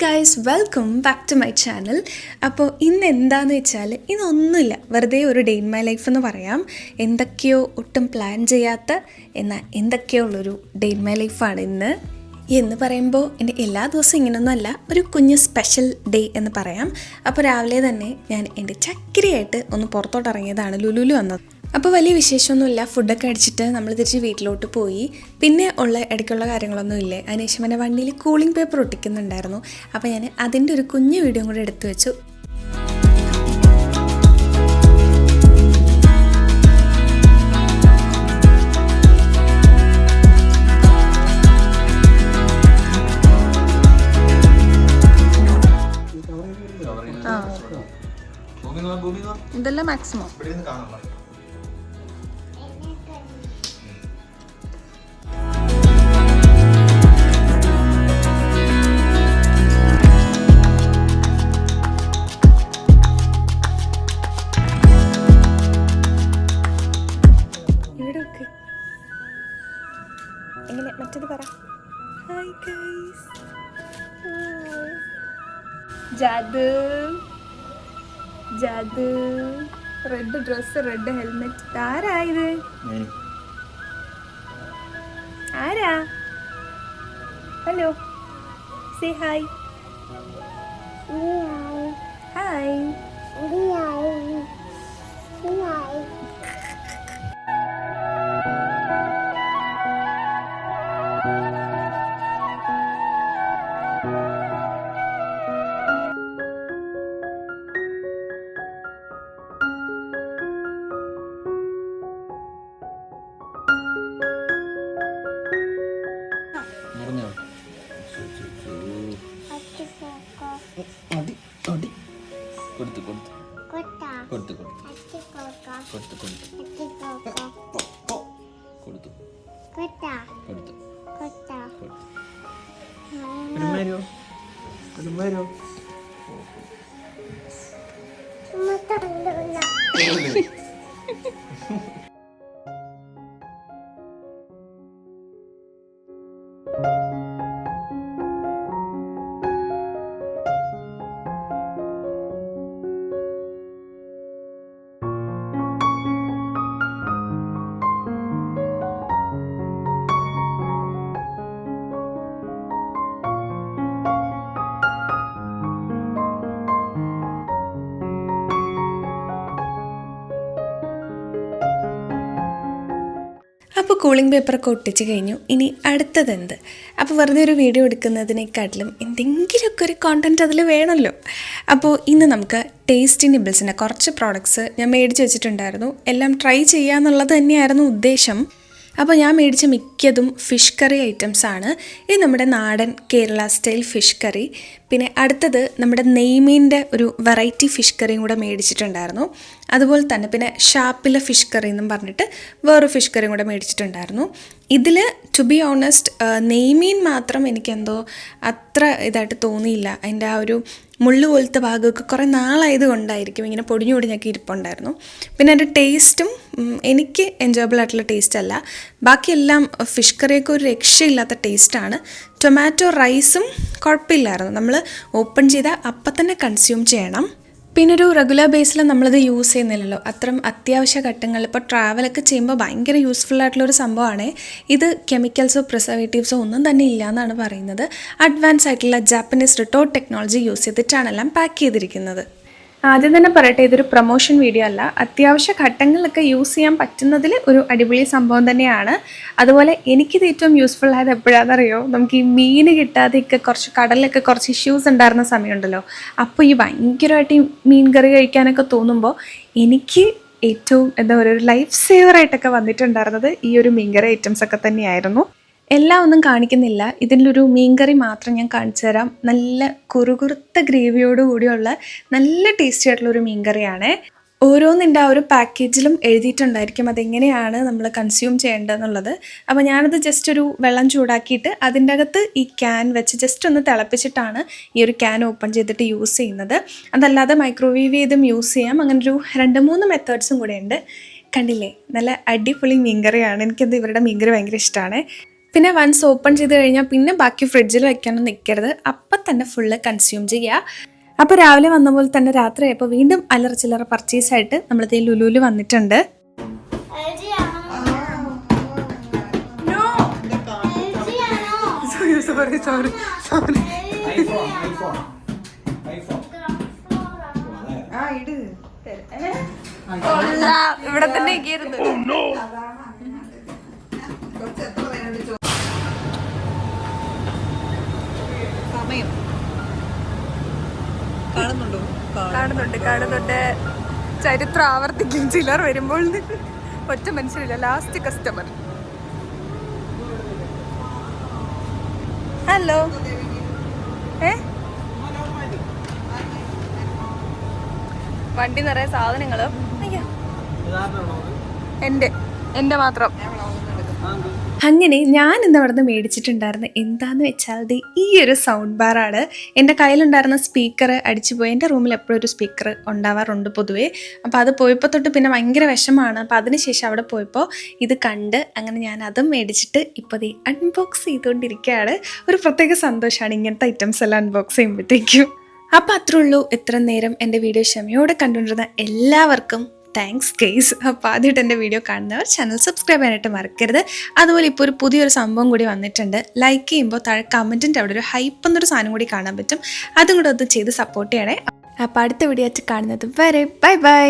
Guys, welcome back to my channel. അപ്പോൾ ഇന്ന് എന്താണെന്ന് വെച്ചാൽ ഇന്നൊന്നുമില്ല, വെറുതെ ഒരു ഡേ ഇൻ മൈ ലൈഫ് എന്ന് പറയാം. എന്തൊക്കെയോ ഒട്ടും പ്ലാൻ ചെയ്യാത്ത എന്നാൽ എന്തൊക്കെയോ ഉള്ളൊരു ഡേ ഇൻ മൈ ലൈഫാണ് ഇന്ന്. എന്ന് പറയുമ്പോൾ എൻ്റെ എല്ലാ ദിവസവും ഇങ്ങനെയൊന്നുമല്ല, ഒരു കുഞ്ഞ് സ്പെഷ്യൽ ഡേ എന്ന് പറയാം. അപ്പോൾ രാവിലെ തന്നെ ഞാൻ എൻ്റെ ചക്കിരിയായിട്ട് ഒന്ന് പുറത്തോട്ട് ഇറങ്ങിയതാണ്, ലുലുലു വന്നത്. അപ്പോൾ വലിയ വിശേഷമൊന്നുമില്ല, ഫുഡൊക്കെ അടിച്ചിട്ട് നമ്മൾ തിരിച്ച് വീട്ടിലോട്ട് പോയി. പിന്നെ ഇടയ്ക്കുള്ള കാര്യങ്ങളൊന്നും ഇല്ലേ. അതിനുശേഷം എൻ്റെ വണ്ടിയിൽ കൂളിംഗ് പേപ്പർ ഒട്ടിക്കുന്നുണ്ടായിരുന്നു. അപ്പോൾ ഞാൻ അതിൻ്റെ ഒരു കുഞ്ഞു വീഡിയോ കൂടെ എടുത്തു വെച്ചു. ഇതെല്ലാം മാക്സിമം എങ്ങനെ മറ്റത് പറ. ഹായ് ഗൈസ്, ജാദു ജാദു, റെഡ് ഡ്രസ്സ്, റെഡ് ഹെൽമെറ്റ്. ആരായത്? ആരാ? Hello, say hi. ഹായ്. അപ്പോൾ കൂളിംഗ് പേപ്പറൊക്കെ ഒട്ടിച്ച് കഴിഞ്ഞു. ഇനി അടുത്തതെന്ത്? അപ്പോൾ വെറുതെ ഒരു വീഡിയോ എടുക്കുന്നതിനേക്കാട്ടിലും എന്തെങ്കിലുമൊക്കെ ഒരു കോണ്ടൻറ്റ് അതിൽ വേണമല്ലോ. അപ്പോൾ ഇന്ന് നമുക്ക് ടേസ്റ്റി നിബിൾസിൻ്റെ കുറച്ച് പ്രോഡക്ട്സ് ഞാൻ മേടിച്ച് വെച്ചിട്ടുണ്ടായിരുന്നു. എല്ലാം ട്രൈ ചെയ്യാന്നുള്ളത് തന്നെയായിരുന്നു ഉദ്ദേശം. അപ്പോൾ ഞാൻ മേടിച്ച മിക്കതും ഫിഷ് കറി ഐറ്റംസാണ്. ഇത് നമ്മുടെ നാടൻ കേരള സ്റ്റൈൽ ഫിഷ് കറി. പിന്നെ അടുത്തത് നമ്മുടെ നെയ്മീൻ്റെ ഒരു വെറൈറ്റി ഫിഷ് കറിയും കൂടെ മേടിച്ചിട്ടുണ്ടായിരുന്നു. അതുപോലെ തന്നെ പിന്നെ ഷാപ്പിലെ ഫിഷ് കറി എന്നും പറഞ്ഞിട്ട് വേറൊരു ഫിഷ് കറിയും കൂടെ മേടിച്ചിട്ടുണ്ടായിരുന്നു. ഇതിൽ ടു ബി ഓണസ്റ്റ് നെയ്മീൻ മാത്രം എനിക്കെന്തോ അത്ര ഇതായിട്ട് തോന്നിയില്ല. അതിൻ്റെ ആ ഒരു മുള്ളു പോലത്തെ ഭാഗമൊക്കെ കുറേ നാളായത് കൊണ്ടായിരിക്കും ഇങ്ങനെ പൊടിഞ്ഞു പൊടിഞ്ഞൊക്കെ ഇരിപ്പുണ്ടായിരുന്നു. പിന്നെ അതിൻ്റെ ടേസ്റ്റും എനിക്ക് എൻജോയബിൾ ആയിട്ടുള്ള ടേസ്റ്റ് അല്ല. ബാക്കിയെല്ലാം ഫിഷ് കറിയൊക്കെ ഒരു രക്ഷയില്ലാത്ത ടേസ്റ്റാണ്. ടൊമാറ്റോ റൈസും കുഴപ്പമില്ലായിരുന്നു. നമ്മൾ ഓപ്പൺ ചെയ്താൽ അപ്പം തന്നെ കൺസ്യൂം ചെയ്യണം. പിന്നെ ഒരു റെഗുലർ ബേസിൽ നമ്മളത് യൂസ് ചെയ്യുന്നില്ലല്ലോ. അത്തരം അത്യാവശ്യ ഘട്ടങ്ങളിൽ ഇപ്പോൾ ട്രാവലൊക്കെ ചെയ്യുമ്പോൾ ഭയങ്കര യൂസ്ഫുൾ ആയിട്ടുള്ളൊരു സംഭവമാണ് ഇത്. കെമിക്കൽസോ പ്രിസർവേറ്റീവ്സോ ഒന്നും തന്നെ ഇല്ല എന്നാണ് പറയുന്നത്. അഡ്വാൻസ് ആയിട്ടുള്ള ജാപ്പനീസ് റിട്ടോർട്ട് ടെക്നോളജി യൂസ് ചെയ്തിട്ടാണ് എല്ലാം പാക്ക് ചെയ്തിരിക്കുന്നത്. ആദ്യം തന്നെ പറയട്ടെ, ഇതൊരു പ്രൊമോഷൻ വീഡിയോ അല്ല. അത്യാവശ്യ ഘട്ടങ്ങളിലൊക്കെ യൂസ് ചെയ്യാൻ പറ്റുന്നതിൽ ഒരു അടിപൊളി സംഭവം തന്നെയാണ്. അതുപോലെ എനിക്കിത് ഏറ്റവും യൂസ്ഫുൾ ആയത് എപ്പോഴാണെന്നറിയോ? നമുക്ക് ഈ മീൻ കിട്ടാതെയൊക്കെ കുറച്ച് കടലിലൊക്കെ കുറച്ച് ഇഷ്യൂസ് ഉണ്ടായിരുന്ന സമയമുണ്ടല്ലോ. അപ്പോൾ ഈ ഭയങ്കരമായിട്ട് ഈ മീൻ കറി കഴിക്കാനൊക്കെ തോന്നുമ്പോൾ എനിക്ക് ഏറ്റവും എന്താ പറയുക, ഒരു ലൈഫ് സേവറായിട്ടൊക്കെ വന്നിട്ടുണ്ടായിരുന്നത് ഈ ഒരു മീൻകറി ഐറ്റംസൊക്കെ തന്നെയായിരുന്നു. എല്ലാം ഒന്നും കാണിക്കുന്നില്ല, ഇതിലൊരു മീൻകറി മാത്രം ഞാൻ കാണിച്ചു തരാം. നല്ല കുറുകുറുത്ത ഗ്രേവിയോട് കൂടിയുള്ള നല്ല ടേസ്റ്റി ആയിട്ടുള്ളൊരു മീൻകറിയാണ്. ഓരോന്നിൻ്റെ ആ ഒരു പാക്കേജിലും എഴുതിയിട്ടുണ്ടായിരിക്കും അതെങ്ങനെയാണ് നമ്മൾ കൺസ്യൂം ചെയ്യേണ്ടതെന്നുള്ളത്. അപ്പോൾ ഞാനത് ജസ്റ്റ് ഒരു വെള്ളം ചൂടാക്കിയിട്ട് അതിൻ്റെ അകത്ത് ഈ ക്യാൻ വെച്ച് ജസ്റ്റ് ഒന്ന് തിളപ്പിച്ചിട്ടാണ് ഈ ഒരു ക്യാൻ ഓപ്പൺ ചെയ്തിട്ട് യൂസ് ചെയ്യുന്നത്. അതല്ലാതെ മൈക്രോവേവ് ചെയ്തും യൂസ് ചെയ്യാം. അങ്ങനെ ഒരു 2-3 മെത്തേഡ്സും കൂടെ ഉണ്ട്. കണ്ടില്ലേ, നല്ല അടിപൊളി മീൻകറിയാണ്. എനിക്കത് ഇവരുടെ മീൻകറി ഭയങ്കര ഇഷ്ടമാണ്. പിന്നെ വൺസ് ഓപ്പൺ ചെയ്ത് കഴിഞ്ഞാൽ പിന്നെ ബാക്കി ഫ്രിഡ്ജിൽ വെക്കാനൊന്നും നിൽക്കരുത്, അപ്പം തന്നെ ഫുള്ള് കൺസ്യൂം ചെയ്യുക. അപ്പോൾ രാവിലെ വന്ന പോലെ തന്നെ രാത്രിയായപ്പോൾ വീണ്ടും അല്ലറ ചില്ലറ പർച്ചേസായിട്ട് നമ്മളിതേ ലുലുവിൽ വന്നിട്ടുണ്ട്. ഇവിടെ തന്നെ കാണുന്നുണ്ട്. ചരിത്രം ആവർത്തിക്കും ചിലർ വരുമ്പോൾ. ഒറ്റ മനുഷ്യരില്ല, ലാസ്റ്റ് കസ്റ്റമർ. ഹലോ, വണ്ടി നിറയെ സാധനങ്ങളും. എൻ്റെ മാത്രം. അങ്ങനെ ഞാൻ ഇന്ന് അവിടെ നിന്ന് മേടിച്ചിട്ടുണ്ടായിരുന്നു എന്താന്ന് വെച്ചാൽ ഈ ഒരു സൗണ്ട് ബാറാണ്. എൻ്റെ കയ്യിലുണ്ടായിരുന്ന സ്പീക്കർ അടിച്ചു പോയി. എൻ്റെ റൂമിൽ എപ്പോഴും ഒരു സ്പീക്കർ ഉണ്ടാവാറുണ്ട് പൊതുവേ. അപ്പോൾ അത് പോയപ്പോൾ തൊട്ട് പിന്നെ ഭയങ്കര വിഷമമാണ്. അപ്പോൾ അതിനുശേഷം അവിടെ പോയപ്പോൾ ഇത് കണ്ട് അങ്ങനെ ഞാൻ അതും മേടിച്ചിട്ട് ഇപ്പോൾ ഈ അൺബോക്സ് ചെയ്തുകൊണ്ടിരിക്കുകയാണ്. ഒരു പ്രത്യേക സന്തോഷമാണ് ഇങ്ങനത്തെ ഐറ്റംസ് എല്ലാം അൺബോക്സ് ചെയ്യുമ്പോഴത്തേക്കും. അപ്പോൾ അത്രേ ഉള്ളൂ. ഇത്ര നേരം എൻ്റെ വീഡിയോ ക്ഷമയോടെ കണ്ടുകൊണ്ടിരുന്ന എല്ലാവർക്കും താങ്ക്സ് ഗൈസ്. അപ്പോൾ ആദ്യമായിട്ട് എൻ്റെ വീഡിയോ കാണുന്നവർ ചാനൽ സബ്സ്ക്രൈബ് ചെയ്യാനായിട്ട് മറക്കരുത്. അതുപോലെ ഇപ്പോൾ ഒരു പുതിയൊരു സംഭവം കൂടി വന്നിട്ടുണ്ട്. ലൈക്ക് ചെയ്യുമ്പോൾ താഴെ കമൻറ്റിൻ്റെ അവിടെ ഒരു ഹൈപ്പ് എന്നൊരു സാധനം കൂടി കാണാൻ പറ്റും. അതും കൂടെ ഒന്ന് ചെയ്ത് സപ്പോർട്ട് ചെയ്യണേ. അപ്പോൾ അടുത്ത വീഡിയോ ആയിട്ട് കാണുന്നത് വരെ ബൈ ബൈ.